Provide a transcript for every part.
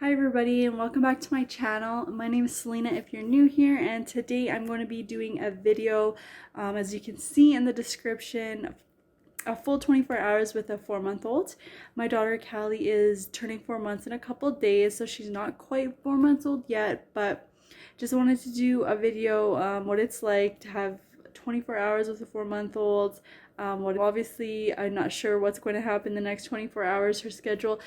Hi everybody and welcome back to my channel. My name is Selena if you're new here, and today I'm going to be doing a video, as you can see in the description, a full 24 hours with a 4-month-old. My daughter Callie is turning 4 months in a couple days, so she's not quite 4 months old yet, but just wanted to do a video what it's like to have 24 hours with a 4-month-old. Obviously I'm not sure what's going to happen the next 24 hours. Her schedule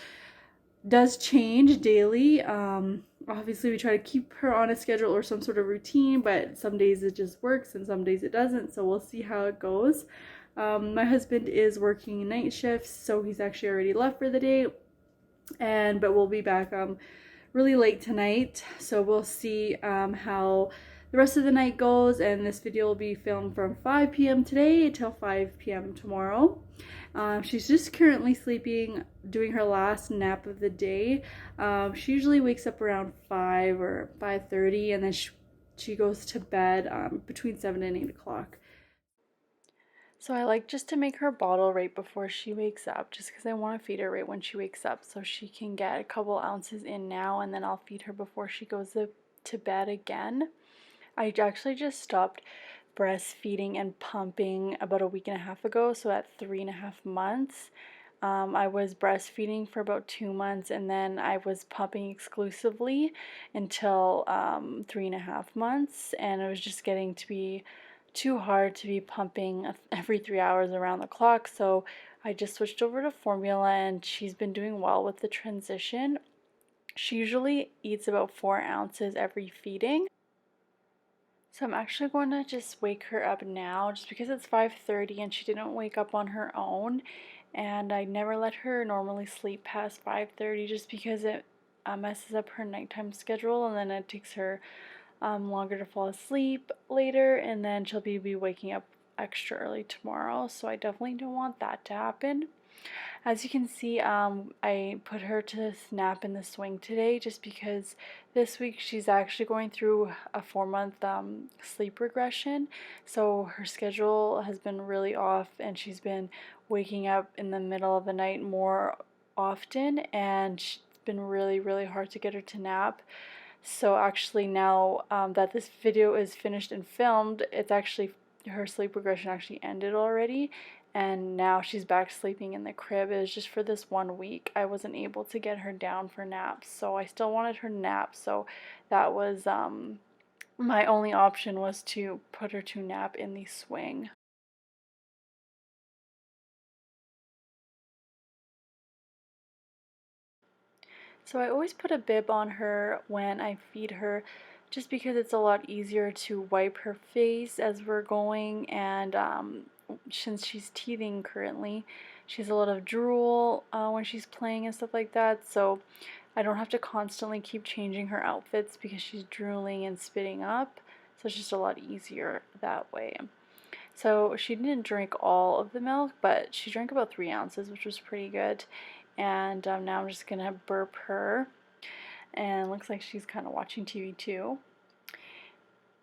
does change daily. Obviously we try to keep her on a schedule or some sort of routine, but some days it just works and some days it doesn't, so we'll see how it goes. My husband is working night shifts, so he's actually already left for the day, but we'll be back really late tonight, so we'll see how the rest of the night goes. And this video will be filmed from 5 p.m. today till 5 p.m. tomorrow. She's just currently sleeping, doing her last nap of the day. She usually wakes up around 5 or 5:30, and then she goes to bed between 7 and 8 o'clock. So I like just to make her bottle right before she wakes up, just because I want to feed her right when she wakes up so she can get a couple ounces in now, and then I'll feed her before she goes to bed again. I actually just stopped breastfeeding and pumping about a week and a half ago, so at 3.5 months. I was breastfeeding for about 2 months, and then I was pumping exclusively until 3.5 months, and it was just getting to be too hard to be pumping every 3 hours around the clock, so I just switched over to formula, and she's been doing well with the transition. She usually eats about 4 ounces every feeding. So I'm actually going to just wake her up now, just because it's 5:30 and she didn't wake up on her own, and I never let her normally sleep past 5:30 just because it messes up her nighttime schedule, and then it takes her longer to fall asleep later, and then she'll be waking up extra early tomorrow, so I definitely don't want that to happen. As you can see, I put her to nap in the swing today just because this week she's actually going through a 4-month sleep regression. So her schedule has been really off, and she's been waking up in the middle of the night more often, and it's been really, really hard to get her to nap. So actually now that this video is finished and filmed, it's actually, her sleep regression actually ended already, and now she's back sleeping in the crib. It was just for this 1 week I wasn't able to get her down for naps, so I still wanted her nap, so that was my only option, was to put her to nap in the swing. So I always put a bib on her when I feed her, just because it's a lot easier to wipe her face as we're going, and since she's teething currently, she has a lot of drool when she's playing and stuff like that, so I don't have to constantly keep changing her outfits because she's drooling and spitting up, so it's just a lot easier that way. So she didn't drink all of the milk, but she drank about 3 ounces, which was pretty good. And now I'm just gonna burp her, and looks like she's kind of watching TV too.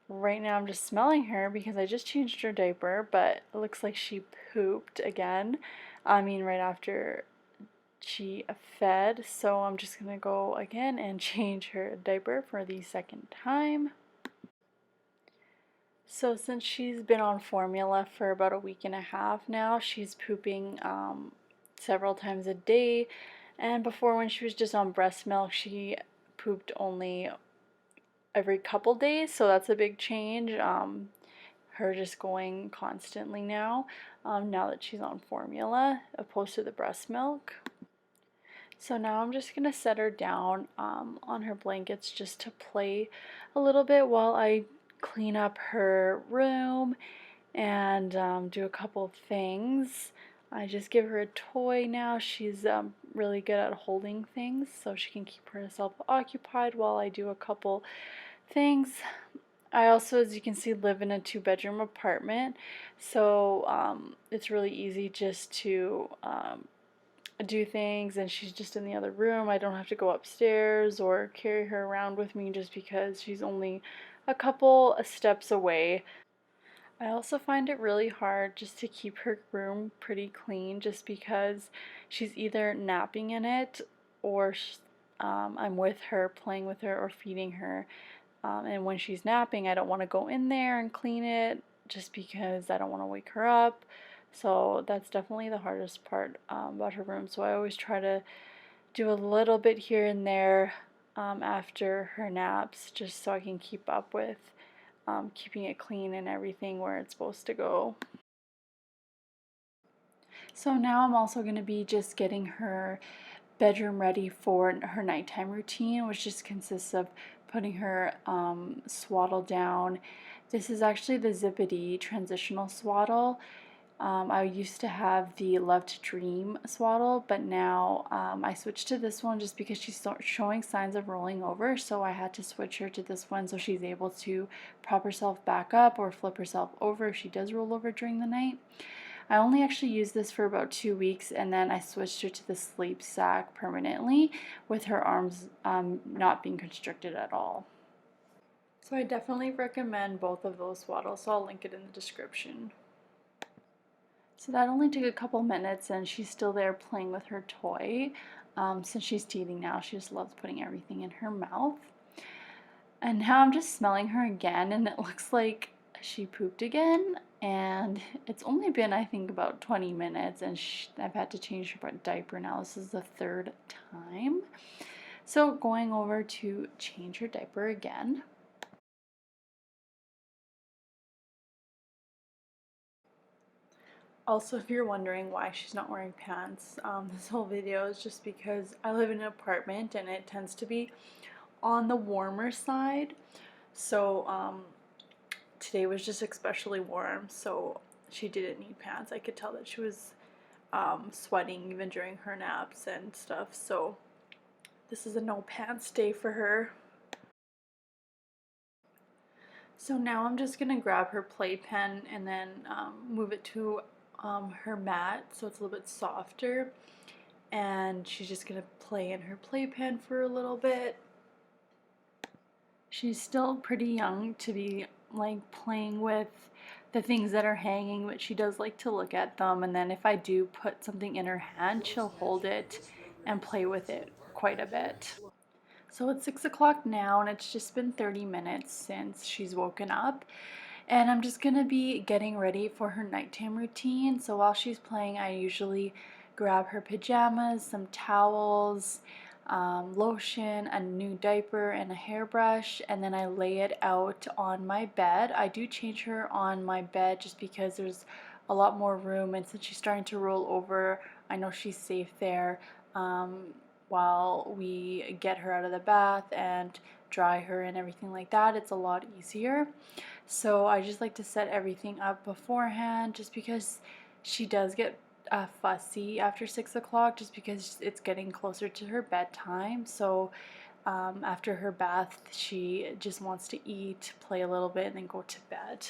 Right now I'm just smelling her because I just changed her diaper, but it looks like she pooped again. I mean, right after she fed, so I'm just gonna go again and change her diaper for the second time. So since she's been on formula for about a week and a half now, she's pooping several times a day. And before, when she was just on breast milk, she pooped only every couple days, so that's a big change. Her just going constantly now, now that she's on formula, opposed to the breast milk. So now I'm just going to set her down on her blankets just to play a little bit while I clean up her room and do a couple of things. I just give her a toy now. She's really good at holding things, so she can keep herself occupied while I do a couple things. I also, as you can see, live in a 2-bedroom apartment, so it's really easy just to do things, and she's just in the other room. I don't have to go upstairs or carry her around with me just because she's only a couple steps away. I also find it really hard just to keep her room pretty clean, just because she's either napping in it or I'm with her, playing with her, or feeding her. And when she's napping, I don't want to go in there and clean it just because I don't want to wake her up. So that's definitely the hardest part about her room. So I always try to do a little bit here and there after her naps, just so I can keep up with keeping it clean and everything where it's supposed to go. So now I'm also going to be just getting her bedroom ready for her nighttime routine, which just consists of putting her swaddle down. This is actually the Zippity transitional swaddle. I used to have the Love to Dream swaddle, but now I switched to this one just because she's showing signs of rolling over, so I had to switch her to this one so she's able to prop herself back up or flip herself over if she does roll over during the night. I only actually used this for about 2 weeks, and then I switched her to the sleep sack permanently with her arms not being constricted at all. So I definitely recommend both of those swaddles, so I'll link it in the description. So that only took a couple minutes, and she's still there playing with her toy. Since she's teething now, she just loves putting everything in her mouth. And now I'm just smelling her again, and it looks like she pooped again. And it's only been, I think, about 20 minutes, and I've had to change her diaper now. This is the third time. So going over to change her diaper again. Also, if you're wondering why she's not wearing pants, this whole video is just because I live in an apartment and it tends to be on the warmer side. So today was just especially warm, so she didn't need pants. I could tell that she was sweating even during her naps and stuff. So this is a no pants day for her. So now I'm just gonna grab her playpen and then move it to her mat so it's a little bit softer, and she's just gonna play in her playpen for a little bit. She's still pretty young to be like playing with the things that are hanging, but she does like to look at them, and then if I do put something in her hand, she'll hold it and play with it quite a bit. So it's 6 o'clock now, and it's just been 30 minutes since she's woken up. And I'm just going to be getting ready for her nighttime routine. So while she's playing, I usually grab her pajamas, some towels, lotion, a new diaper, and a hairbrush, and then I lay it out on my bed. I do change her on my bed just because there's a lot more room, and since she's starting to roll over, I know she's safe there. While we get her out of the bath and dry her and everything like that, it's a lot easier. So I just like to set everything up beforehand just because she does get fussy after 6 o'clock just because it's getting closer to her bedtime. So after her bath, she just wants to eat, play a little bit, and then go to bed.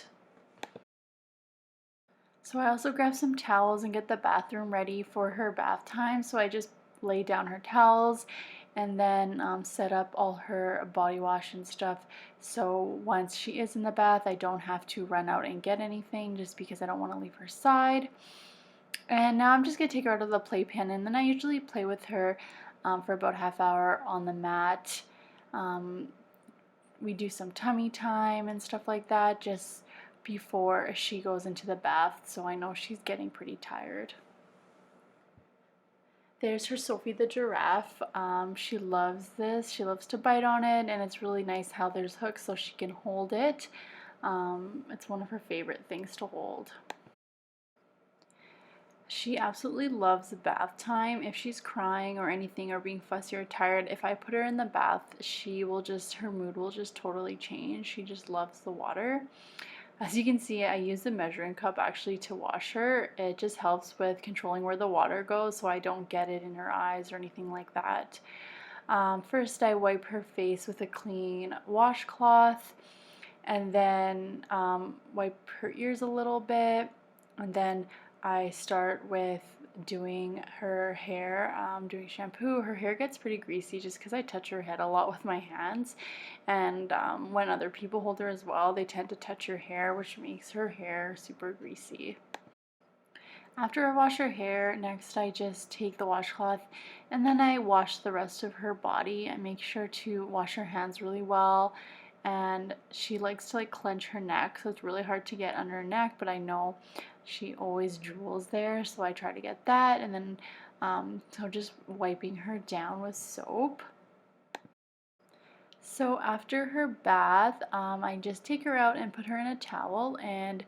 So I also grab some towels and get the bathroom ready for her bath time. So I just lay down her towels and then set up all her body wash and stuff. So once she is in the bath, I don't have to run out and get anything just because I don't want to leave her side. And now I'm just going to take her out of the playpen, and then I usually play with her for about half hour on the mat. We do some tummy time and stuff like that just before she goes into the bath, so I know she's getting pretty tired. There's her Sophie the giraffe. She loves this. She loves to bite on it, and it's really nice how there's hooks so she can hold it. It's one of her favorite things to hold. She absolutely loves bath time. If she's crying or anything or being fussy or tired, if I put her in the bath, her mood will just totally change. She just loves the water. As you can see, I use the measuring cup actually to wash her. It just helps with controlling where the water goes so I don't get it in her eyes or anything like that. First, I wipe her face with a clean washcloth, and then wipe her ears a little bit, and then I start with doing her hair, doing shampoo. Her hair gets pretty greasy just because I touch her head a lot with my hands, and when other people hold her as well, they tend to touch her hair, which makes her hair super greasy. After I wash her hair, next I just take the washcloth and then I wash the rest of her body. I make sure to wash her hands really well, and she likes to like clench her neck, so it's really hard to get under her neck, but I know she always drools there, so I try to get that. And then so just wiping her down with soap. So after her bath, I just take her out and put her in a towel and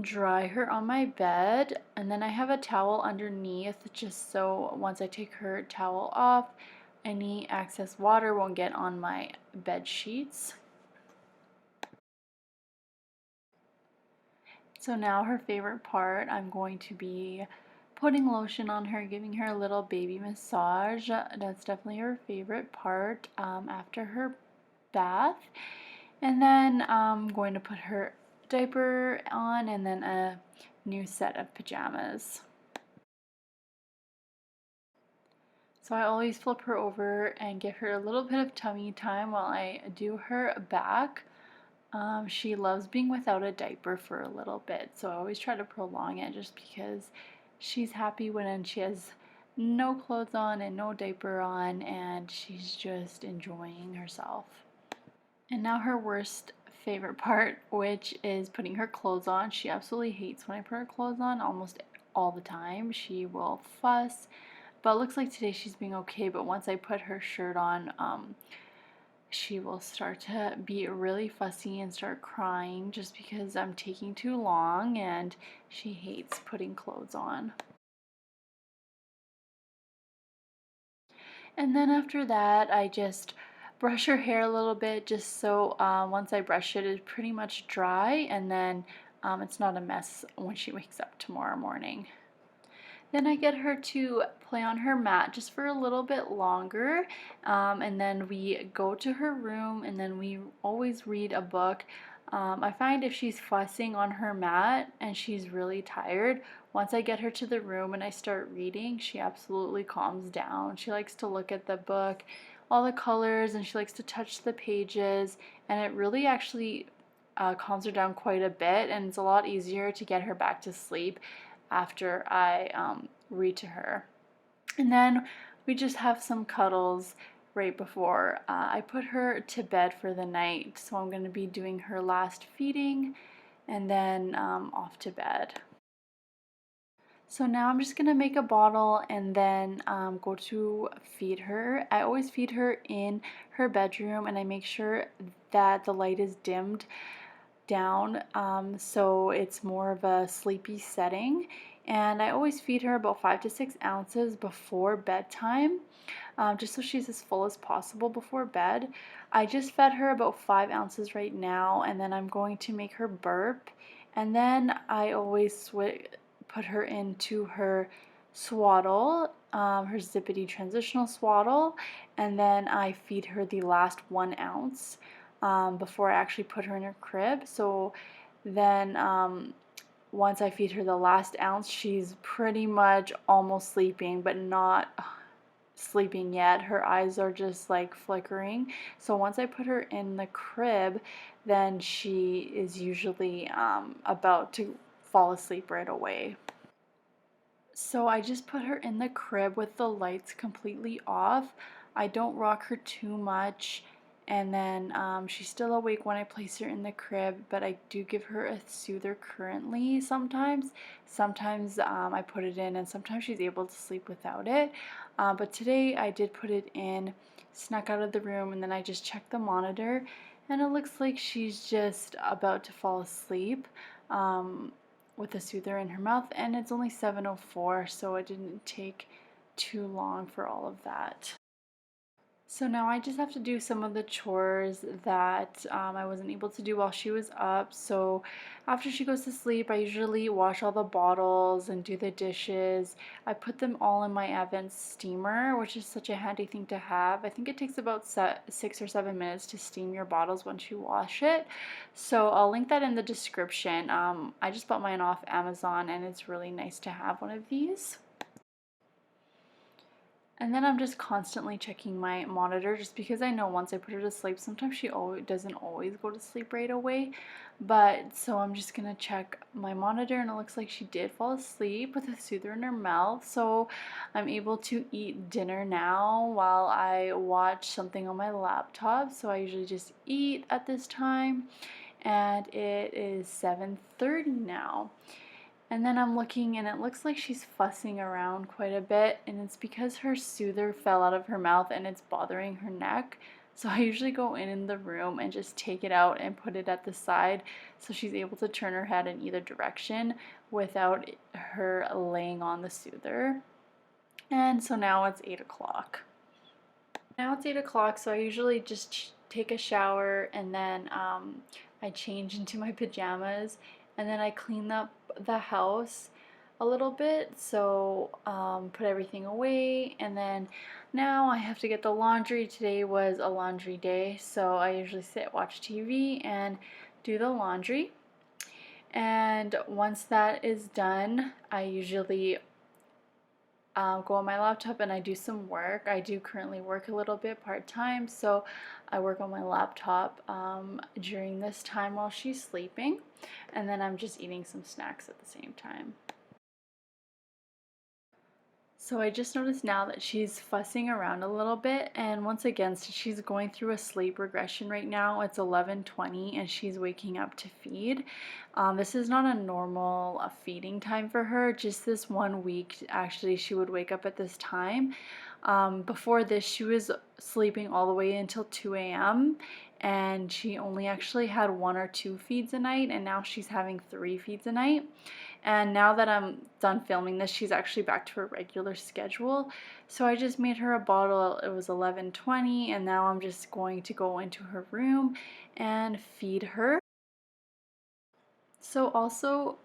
dry her on my bed, and then I have a towel underneath just so once I take her towel off, any excess water won't get on my bed sheets. So now her favorite part, I'm going to be putting lotion on her, giving her a little baby massage. That's definitely her favorite part after her bath. And then I'm going to put her diaper on and then a new set of pajamas. So I always flip her over and give her a little bit of tummy time while I do her back. She loves being without a diaper for a little bit, so I always try to prolong it just because she's happy when she has no clothes on and no diaper on, and she's just enjoying herself. And now her worst favorite part, which is putting her clothes on. She absolutely hates when I put her clothes on almost all the time. She will fuss, but it looks like today she's being okay, but once I put her shirt on, she will start to be really fussy and start crying just because I'm taking too long, and she hates putting clothes on. And then after that, I just brush her hair a little bit just so once I brush it, it's pretty much dry, and then it's not a mess when she wakes up tomorrow morning. Then I get her to play on her mat just for a little bit longer, and then we go to her room, and then we always read a book. I find if she's fussing on her mat and she's really tired, once I get her to the room and I start reading, she absolutely calms down. She likes to look at the book, all the colors, and she likes to touch the pages, and it really actually calms her down quite a bit, and it's a lot easier to get her back to sleep after I read to her. And then we just have some cuddles right before I put her to bed for the night. So I'm going to be doing her last feeding and then off to bed. So now I'm just going to make a bottle and then go to feed her. I always feed her in her bedroom, and I make sure that the light is dimmed down so it's more of a sleepy setting. And I always feed her about 5 to 6 ounces before bedtime, just so she's as full as possible before bed. I just fed her about 5 ounces right now, and then I'm going to make her burp, and then I always put her into her swaddle, her zippity transitional swaddle, and then I feed her the last 1 ounce before I actually put her in her crib. So then once I feed her the last ounce, she's pretty much almost sleeping, but not sleeping yet. Her eyes are just like flickering. So once I put her in the crib, then she is usually about to fall asleep right away. So I just put her in the crib with the lights completely off. I don't rock her too much, and then she's still awake when I place her in the crib, but I do give her a soother currently sometimes. Sometimes I put it in, and sometimes she's able to sleep without it. But today I did put it in, snuck out of the room, and then I just checked the monitor, and it looks like she's just about to fall asleep. With a soother in her mouth, and it's only 7:04, so it didn't take too long for all of that. So now I just have to do some of the chores that I wasn't able to do while she was up. So after she goes to sleep, I usually wash all the bottles and do the dishes. I put them all in my Advent steamer, which is such a handy thing to have. I think it takes about 6 or 7 minutes to steam your bottles once you wash it. So I'll link that in the description. I just bought mine off Amazon, and it's really nice to have one of these. And then I'm just constantly checking my monitor just because I know once I put her to sleep, sometimes she doesn't always go to sleep right away. But so I'm just going to check my monitor, and it looks like she did fall asleep with a soother in her mouth. So I'm able to eat dinner now while I watch something on my laptop. So I usually just eat at this time, and it is 7:30 now. And then I'm looking, and it looks like she's fussing around quite a bit, and it's because her soother fell out of her mouth and it's bothering her neck. So I usually go in the room and just take it out and put it at the side so she's able to turn her head in either direction without her laying on the soother. And so now it's 8 o'clock. Now it's 8 o'clock, so I usually just take a shower, and then I change into my pajamas, and then I clean up the house a little bit, so put everything away, and then now I have to get the laundry. Today was a laundry day, so I usually sit, watch TV, and do the laundry. And once that is done, I usually go on my laptop and I do some work. I do currently work a little bit part-time, so I work on my laptop during this time while she's sleeping, and then I'm just eating some snacks at the same time. So I just noticed now that she's fussing around a little bit, and once again, so she's going through a sleep regression right now. It's 11:20 and she's waking up to feed. This is not a normal feeding time for her. Just this 1 week, actually, she would wake up at this time. Before this, she was sleeping all the way until 2 a.m. and she only actually had 1 or 2 feeds a night, and now she's having 3 feeds a night. And now that I'm done filming this, she's actually back to her regular schedule. So I just made her a bottle. It was 11:20, and now I'm just going to go into her room and feed her. So also,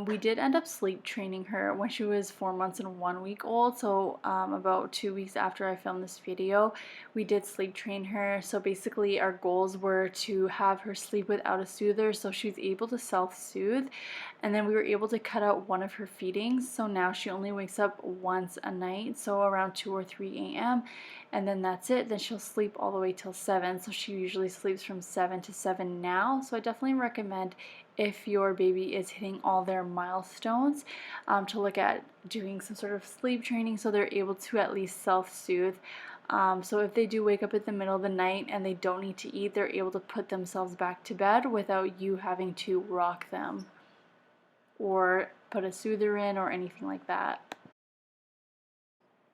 we did end up sleep training her when she was 4 months and 1 week old. So about 2 weeks after I filmed this video, we did sleep train her. So basically our goals were to have her sleep without a soother so she's able to self-soothe. And then we were able to cut out one of her feedings. So now she only wakes up once a night, so around 2 or 3 a.m. And then that's it. Then she'll sleep all the way till 7. So she usually sleeps from 7 to 7 now. So I definitely recommend, if your baby is hitting all their milestones, to look at doing some sort of sleep training so they're able to at least self-soothe. So if they do wake up in the middle of the night and they don't need to eat, they're able to put themselves back to bed without you having to rock them or put a soother in or anything like that.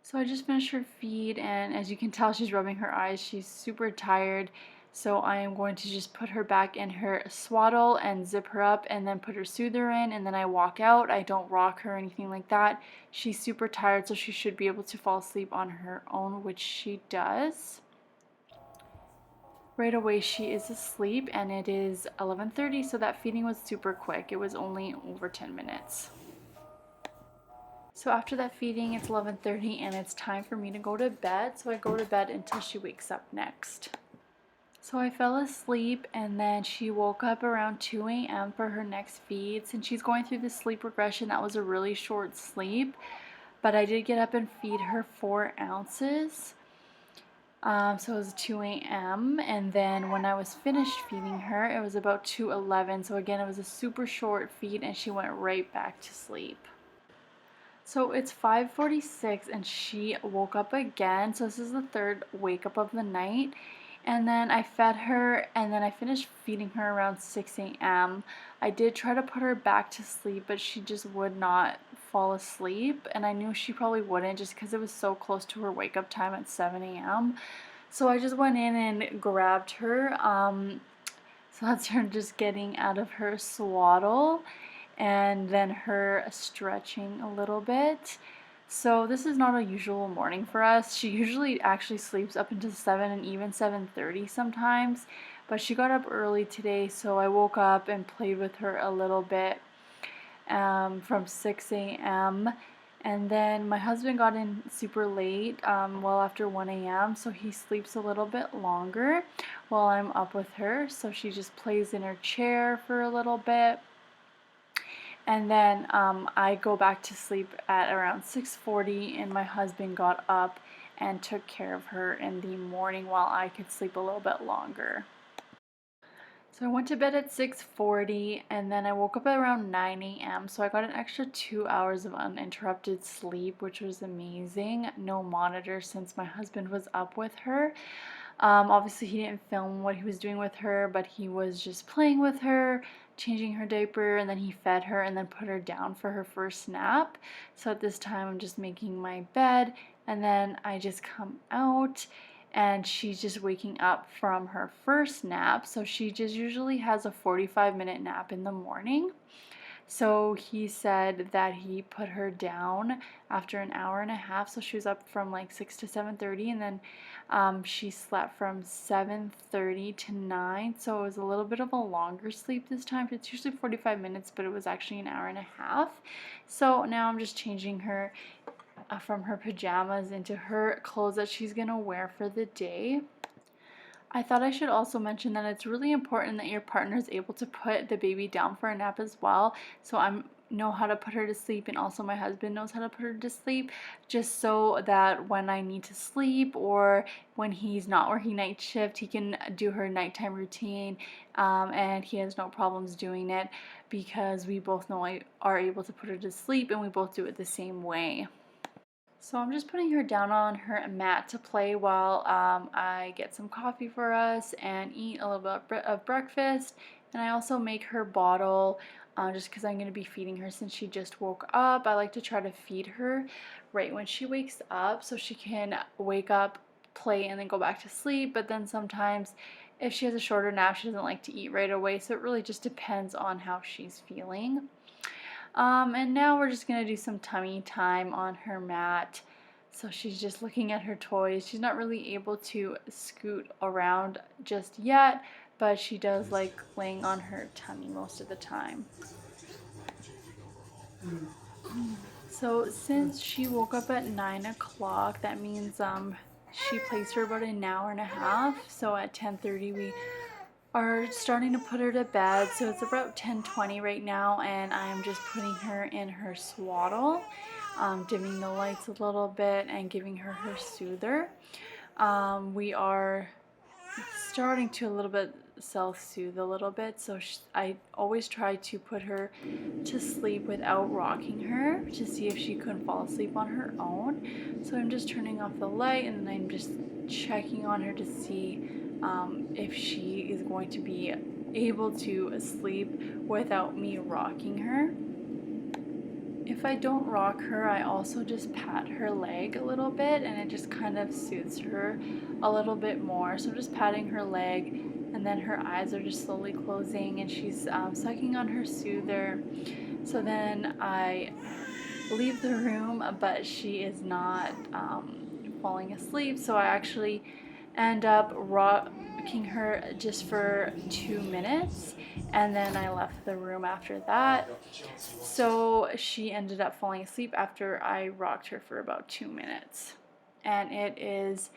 So I just finished her feed, and as you can tell, she's rubbing her eyes. She's super tired. So I am going to just put her back in her swaddle and zip her up and then put her soother in, and then I walk out. I don't rock her or anything like that. She's super tired, so she should be able to fall asleep on her own, which she does. Right away she is asleep, and it is 11:30, so that feeding was super quick. It was only over 10 minutes. So after that feeding, it's 11:30 and it's time for me to go to bed. So I go to bed until she wakes up next. So I fell asleep, and then she woke up around 2 a.m. for her next feed. Since she's going through the sleep regression, that was a really short sleep, but I did get up and feed her 4 ounces. So it was 2 a.m. and then when I was finished feeding her, it was about 2:11. So again, it was a super short feed, and she went right back to sleep. So it's 5:46 and she woke up again. So this is the third wake up of the night. And then I fed her, and then I finished feeding her around 6 a.m. I did try to put her back to sleep, but she just would not fall asleep. And I knew she probably wouldn't just because it was so close to her wake up time at 7 a.m. So I just went in and grabbed her. So that's her just getting out of her swaddle, and then her stretching a little bit. So this is not a usual morning for us. She usually actually sleeps up until 7 and even 7:30 sometimes, but she got up early today, so I woke up and played with her a little bit from 6 a.m. And then my husband got in super late, well after 1 a.m., so he sleeps a little bit longer while I'm up with her. So she just plays in her chair for a little bit. And then I go back to sleep at around 6:40, and my husband got up and took care of her in the morning while I could sleep a little bit longer. So I went to bed at 6:40 and then I woke up at around 9 a.m. So I got an extra 2 hours of uninterrupted sleep, which was amazing. No monitor since my husband was up with her. Obviously, he didn't film what he was doing with her, but he was just playing with her, changing her diaper, and then he fed her and then put her down for her first nap. So at this time, I'm just making my bed, and then I just come out, and she's just waking up from her first nap. So she just usually has a 45-minute nap in the morning. So he said that he put her down after an hour and a half. So she was up from like 6 to 7:30, and then she slept from 7:30 to 9. So it was a little bit of a longer sleep this time. It's usually 45 minutes, but it was actually an hour and a half. So now I'm just changing her from her pajamas into her clothes that she's gonna wear for the day. I thought I should also mention that it's really important that your partner is able to put the baby down for a nap as well. So I know how to put her to sleep, and also my husband knows how to put her to sleep, just so that when I need to sleep or when he's not working night shift, he can do her nighttime routine, and he has no problems doing it because we both know I are able to put her to sleep and we both do it the same way. So I'm just putting her down on her mat to play while I get some coffee for us and eat a little bit of breakfast. And I also make her bottle just because I'm going to be feeding her since she just woke up. I like to try to feed her right when she wakes up so she can wake up, play, and then go back to sleep. But then sometimes if she has a shorter nap, she doesn't like to eat right away. So it really just depends on how she's feeling. And now we're just going to do some tummy time on her mat. So she's just looking at her toys. She's not really able to scoot around just yet, but she does like laying on her tummy most of the time. So since she woke up at 9 o'clock, that means she plays for about an hour and a half. So at 10:30 we are starting to put her to bed. So it's about 10:20 right now, and I'm just putting her in her swaddle, dimming the lights a little bit and giving her her soother. We are starting to a little bit self-soothe a little bit, so I always try to put her to sleep without rocking her to see if she couldn't fall asleep on her own. So I'm just turning off the light and then I'm just checking on her to see if she is going to be able to sleep without me rocking her. If I don't rock her, I also just pat her leg a little bit, and it just kind of soothes her a little bit more. So I'm just patting her leg, and then her eyes are just slowly closing, and she's sucking on her soother. So then I leave the room, but she is not falling asleep. So I actually end up rocking her just for 2 minutes, and then I left the room after that. So she ended up falling asleep after I rocked her for about 2 minutes. And it is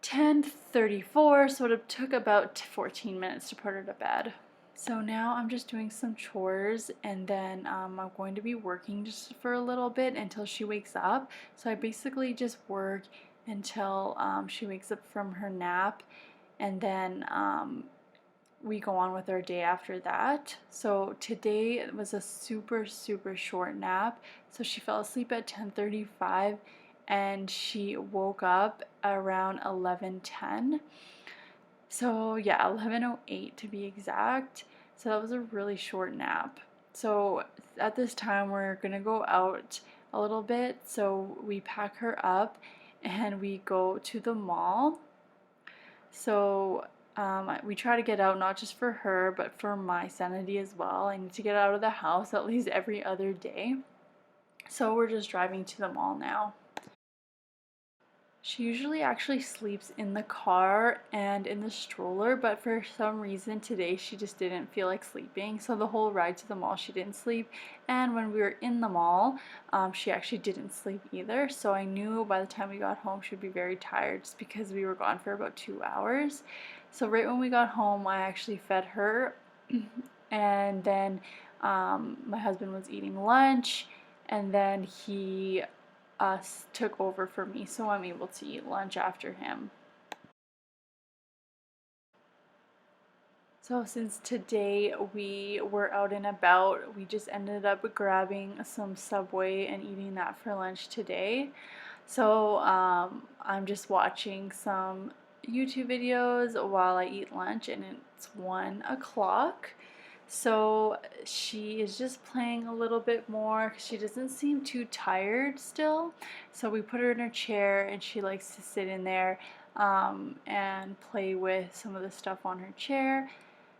10:34, so it took about 14 minutes to put her to bed. So now I'm just doing some chores, and then I'm going to be working just for a little bit until she wakes up. So I basically just work until she wakes up from her nap, and then we go on with our day after that. So today was a super short nap. So she fell asleep at 10:35 and she woke up around 11:10. So yeah, 11:08 to be exact. So that was a really short nap. So at this time we're gonna go out a little bit. So we pack her up and we go to the mall. So we try to get out not just for her, but for my sanity as well. I need to get out of the house at least every other day. So we're just driving to the mall now. She usually actually sleeps in the car and in the stroller, but for some reason today she just didn't feel like sleeping. So the whole ride to the mall she didn't sleep, and when we were in the mall she actually didn't sleep either. So I knew by the time we got home she'd be very tired just because we were gone for about 2 hours. So right when we got home I actually fed her and then my husband was eating lunch, and then he took over for me, so I'm able to eat lunch after him. So since today we were out and about, we just ended up grabbing some Subway and eating that for lunch today. So I'm just watching some YouTube videos while I eat lunch, and it's 1 o'clock. So she is just playing a little bit more. She doesn't seem too tired still. So we put her in her chair, and she likes to sit in there and play with some of the stuff on her chair.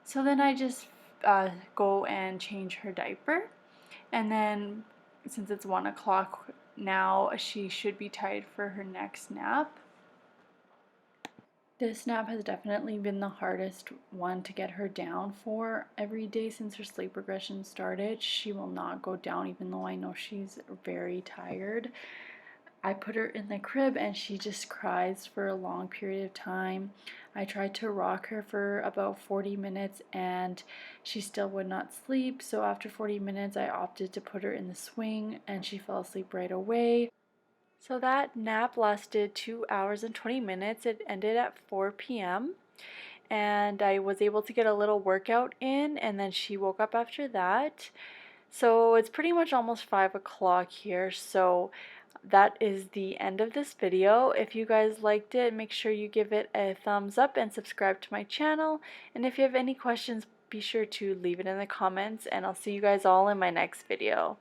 So then I just go and change her diaper. And then since it's 1 o'clock now, she should be tired for her next nap. This nap has definitely been the hardest one to get her down for every day since her sleep regression started. She will not go down even though I know she's very tired. I put her in the crib and she just cries for a long period of time. I tried to rock her for about 40 minutes and she still would not sleep. So after 40 minutes, I opted to put her in the swing and she fell asleep right away. So that nap lasted 2 hours and 20 minutes. It ended at 4 p.m. and I was able to get a little workout in, and then she woke up after that. So it's pretty much almost 5 o'clock here. So that is the end of this video. If you guys liked it, make sure you give it a thumbs up and subscribe to my channel. And if you have any questions, be sure to leave it in the comments, and I'll see you guys all in my next video.